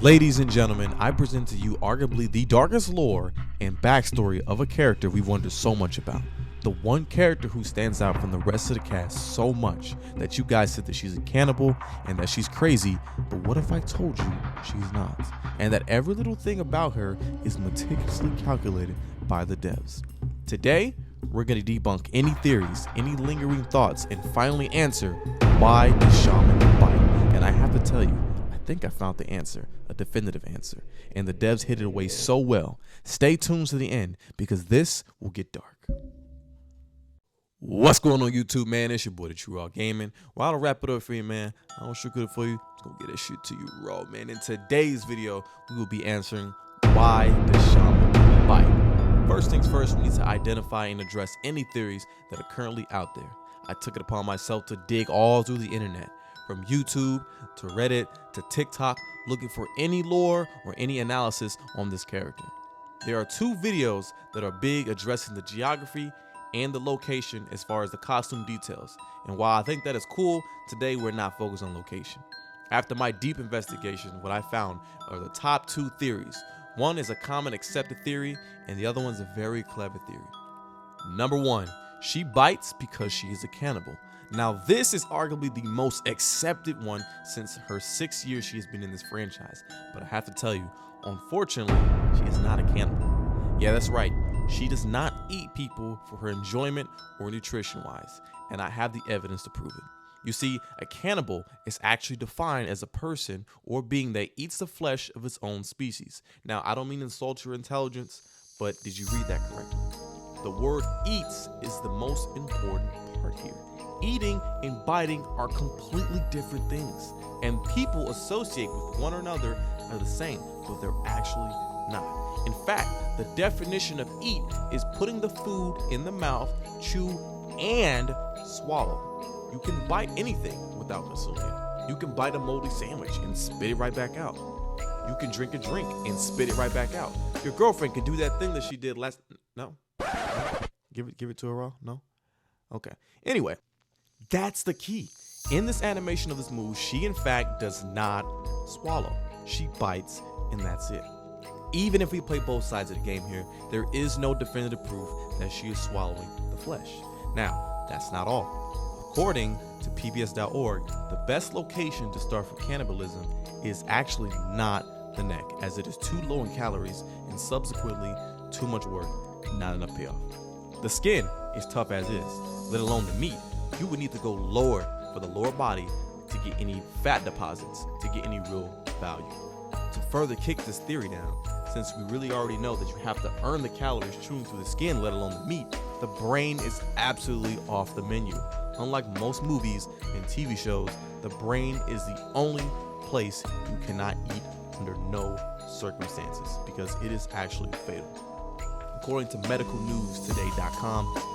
Ladies and gentlemen, I present to you arguably the darkest lore and backstory of a character we've wondered so much about. The one character who stands out from the rest of the cast so much that you guys said that she's a cannibal and that she's crazy, but what if I told you she's not? And that every little thing about her is meticulously calculated by the devs. Today, we're going to debunk any theories, any lingering thoughts, and finally answer why the shaman bite. And I have to tell you, I think I found the answer, a definitive answer, and the devs hid it away so well. Stay tuned to the end because this will get dark. What's going on YouTube, man? It's your boy, the True Gaming. While I wrap it up for you, man, I don't sugar it for you. Let's go get that shit to you raw, man. In today's video, we will be answering why the shaman bite. First things first, we need to identify and address any theories that are currently out there. I took it upon myself to dig all through the internet, from YouTube to Reddit to TikTok, looking for any lore or any analysis on this character. There are two videos that are big addressing the geography and the location as far as the costume details. And while I think that is cool, today we're not focused on location. After my deep investigation, what I found are the top two theories. One is a common accepted theory, and the other one's a very clever theory. Number one, she bites because she is a cannibal. Now, this is arguably the most accepted one since her 6 years she has been in this franchise. But I have to tell you, unfortunately, she is not a cannibal. Yeah, that's right. She does not eat people for her enjoyment or nutrition-wise, and I have the evidence to prove it. You see, a cannibal is actually defined as a person or being that eats the flesh of its own species. Now, I don't mean to insult your intelligence, but did you read that correctly? The word eats is the most important part here. Eating and biting are completely different things, and people associate with one another are the same, but they're actually not. In fact, the definition of eat is putting the food in the mouth, chew, and swallow. You can bite anything without consuming it. You can bite a moldy sandwich and spit it right back out. You can drink a drink and spit it right back out. Your girlfriend can do that thing that she did last. No? Give it to her raw? No? Okay. Anyway, that's the key. In this animation of this move, she in fact does not swallow. She bites, and that's it. Even if we play both sides of the game here, there is no definitive proof that she is swallowing the flesh. Now, that's not all. According to PBS.org, the best location to start for cannibalism is actually not the neck, as it is too low in calories and subsequently too much work, not enough payoff. The skin is tough as is, let alone the meat. You would need to go lower for the lower body to get any fat deposits, to get any real value. To further kick this theory down, since we really already know that you have to earn the calories chewing through the skin, let alone the meat, the brain is absolutely off the menu. Unlike most movies and TV shows, the brain is the only place you cannot eat under no circumstances because it is actually fatal. According to medicalnewstoday.com,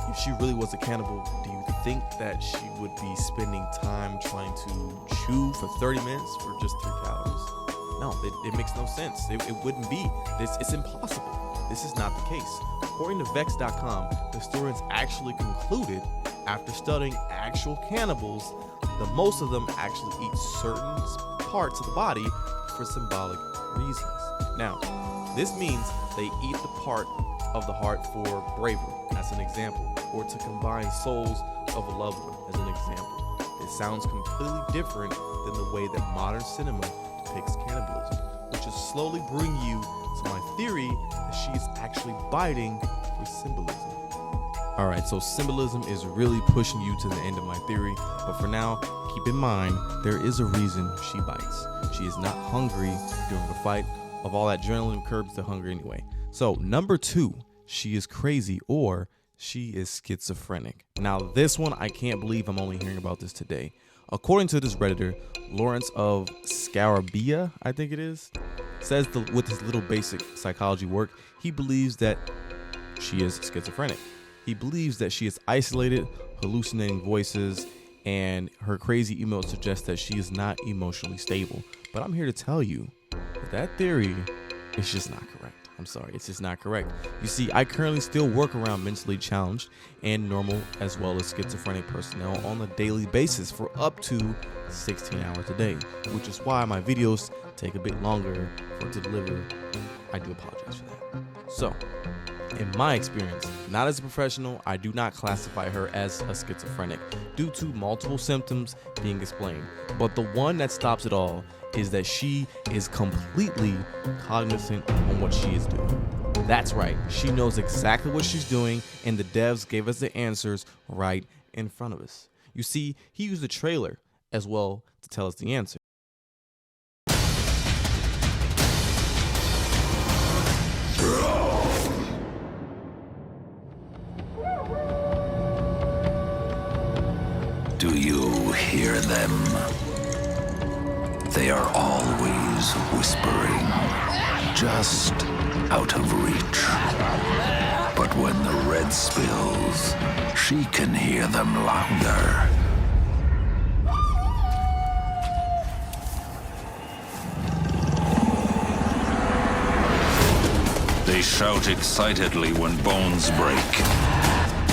if she really was a cannibal, do you think that she would be spending time trying to chew for 30 minutes for just 3 calories? No, it makes no sense. It wouldn't be. It's impossible. This is not the case. According to Vex.com, historians actually concluded after studying actual cannibals, the most of them actually eat certain parts of the body for symbolic reasons. Now, this means they eat the part of the heart for bravery, as an example, or to combine souls of a loved one, as an example. It sounds completely different than the way that modern cinema depicts cannibalism, which is slowly bringing you to my theory that she is actually biting for symbolism. Alright, so symbolism is really pushing you to the end of my theory, but for now, keep in mind, there is a reason she bites. She is not hungry during the fight. Of all that adrenaline curbs the hunger anyway. So number 2, she is crazy or she is schizophrenic. Now this one, I can't believe I'm only hearing about this today. According to this Redditor, Lawrence of Scarabia, I think it is, says with his little basic psychology work, he believes that she is schizophrenic. He believes that she is isolated, hallucinating voices, and her crazy emails suggest that she is not emotionally stable. But I'm here to tell you that theory is just not correct. I'm sorry, it's just not correct. You see, I currently still work around mentally challenged and normal as well as schizophrenic personnel on a daily basis for up to 16 hours a day, which is why my videos take a bit longer to deliver. I do apologize for that. So, in my experience, not as a professional, I do not classify her as a schizophrenic due to multiple symptoms being explained. But the one that stops it all is that she is completely cognizant on what she is doing. That's right, she knows exactly what she's doing, and the devs gave us the answers right in front of us. You see, he used a trailer as well to tell us the answer. Do you hear them? They are always whispering, just out of reach. But when the red spills, she can hear them louder. They shout excitedly when bones break.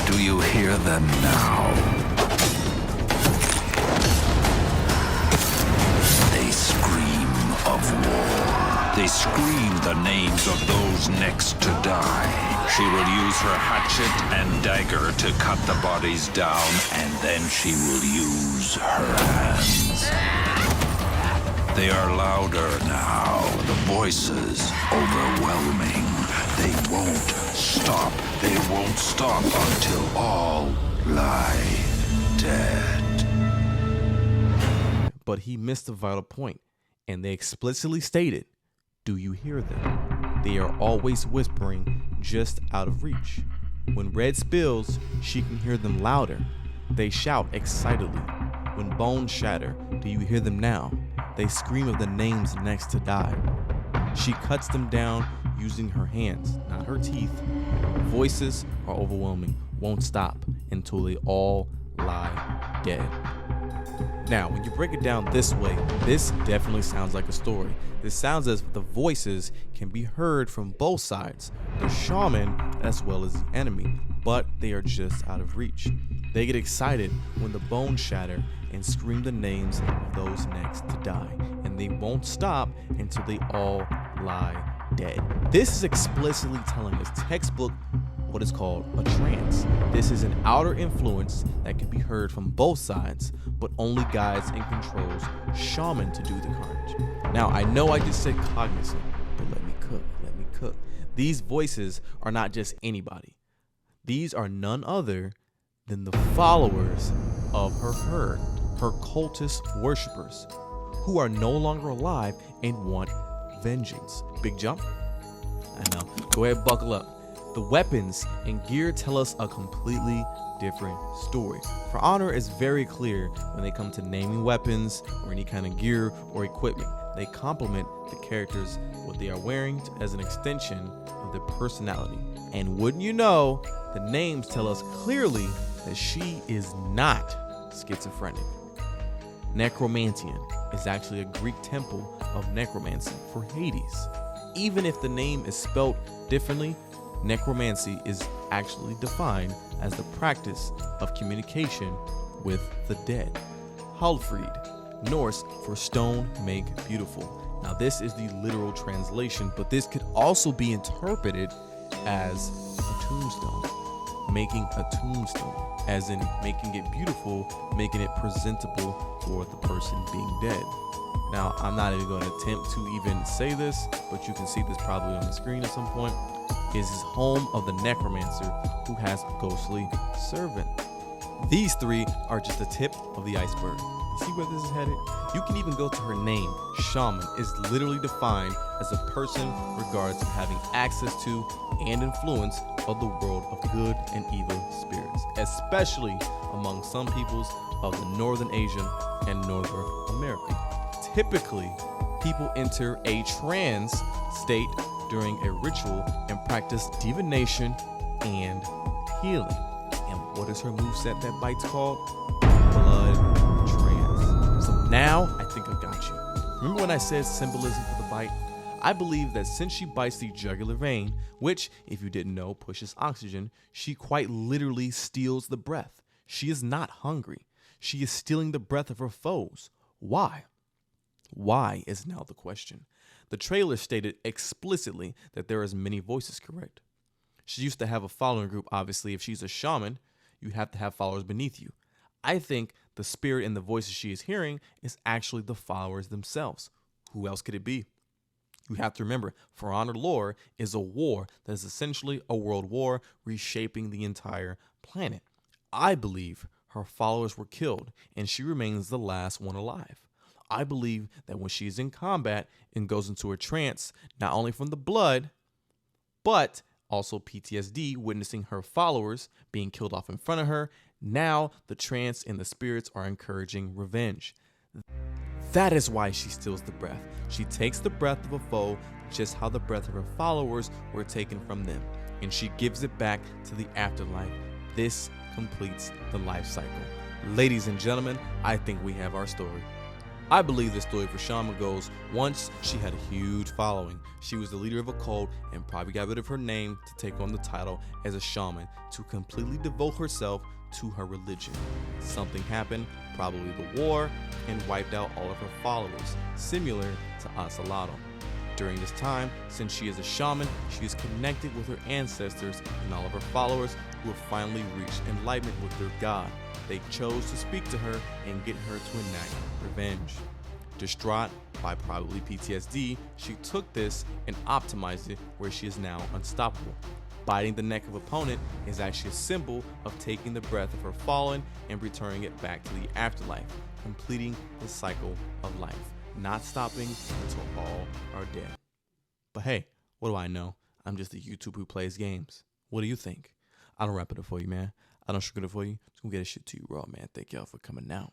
Do you hear them now? Of war. They scream the names of those next to die. She will use her hatchet and dagger to cut the bodies down, and then she will use her hands. They are louder now, the voices overwhelming. They won't stop. They won't stop until all lie dead. But he missed a vital point. And they explicitly stated, do you hear them? They are always whispering just out of reach. When red spills, she can hear them louder. They shout excitedly. When bones shatter, do you hear them now? They scream of the names next to die. She cuts them down using her hands, not her teeth. Voices are overwhelming, won't stop until they all lie dead. Now, when you break it down this way, this definitely sounds like a story. This sounds as if the voices can be heard from both sides, the shaman as well as the enemy, but they are just out of reach. They get excited when the bones shatter and scream the names of those next to die, and they won't stop until they all lie dead. This is explicitly telling us textbook what is called a trance. This is an outer influence that can be heard from both sides, but only guides and controls shaman to do the carnage. Now, I know I just said cognizant, but let me cook. These voices are not just anybody. These are none other than the followers of her herd, her cultist worshippers, who are no longer alive and want vengeance. Big jump? I know. Go ahead, buckle up. The weapons and gear tell us a completely different story. For Honor is very clear when they come to naming weapons or any kind of gear or equipment. They complement the characters, what they are wearing, as an extension of their personality. And wouldn't you know, the names tell us clearly that she is not schizophrenic. Necromantian is actually a Greek temple of necromancy for Hades. Even if the name is spelled differently, necromancy is actually defined as the practice of communication with the dead. Hallfrid, Norse for stone make beautiful. Now this is the literal translation, but this could also be interpreted as a tombstone. Making a tombstone, as in making it beautiful, making it presentable for the person being dead. Now, I'm not even going to attempt to even say this, but you can see this probably on the screen at some point. Is his home of the necromancer who has a ghostly servant. These three are just the tip of the iceberg. You see where this is headed? You can even go to her name. Shaman is literally defined as a person regards to having access to and influence of the world of good and evil spirits, especially among some peoples of the Northern Asian and Northern America. Typically, people enter a trance state during a ritual and practice divination and healing. And what is her moveset that bite's called? Blood trance. So now I think I got you. Remember when I said symbolism for the bite? I believe that since she bites the jugular vein, which, if you didn't know, pushes oxygen, she quite literally steals the breath. She is not hungry. She is stealing the breath of her foes. Why? Why is now the question. The trailer stated explicitly that there is many voices, correct? She used to have a following group. Obviously, if she's a shaman, you have to have followers beneath you. I think the spirit in the voices she is hearing is actually the followers themselves. Who else could it be? You have to remember, For Honor lore is a war that is essentially a world war reshaping the entire planet. I believe her followers were killed and she remains the last one alive. I believe that when she is in combat and goes into a trance, not only from the blood, but also PTSD, witnessing her followers being killed off in front of her, now the trance and the spirits are encouraging revenge. That is why she steals the breath. She takes the breath of a foe, just how the breath of her followers were taken from them, and she gives it back to the afterlife. This completes the life cycle. Ladies and gentlemen, I think we have our story. I believe the story for Shaman goes, once she had a huge following. She was the leader of a cult and probably got rid of her name to take on the title as a shaman to completely devote herself to her religion. Something happened, probably the war, and wiped out all of her followers, similar to Ocelotto. During this time, since she is a shaman, she is connected with her ancestors and all of her followers who have finally reached enlightenment with their god. They chose to speak to her and get her to enact revenge. Distraught by probably PTSD, she took this and optimized it where she is now unstoppable. Biting the neck of opponent is actually a symbol of taking the breath of her fallen and returning it back to the afterlife, completing the cycle of life, not stopping until all are dead. But hey, what do I know? I'm just a YouTuber who plays games. What do you think? I don't wrap it up for you, man. I don't sugar it for you. Just gonna get this shit to you raw, man. Thank y'all for coming out.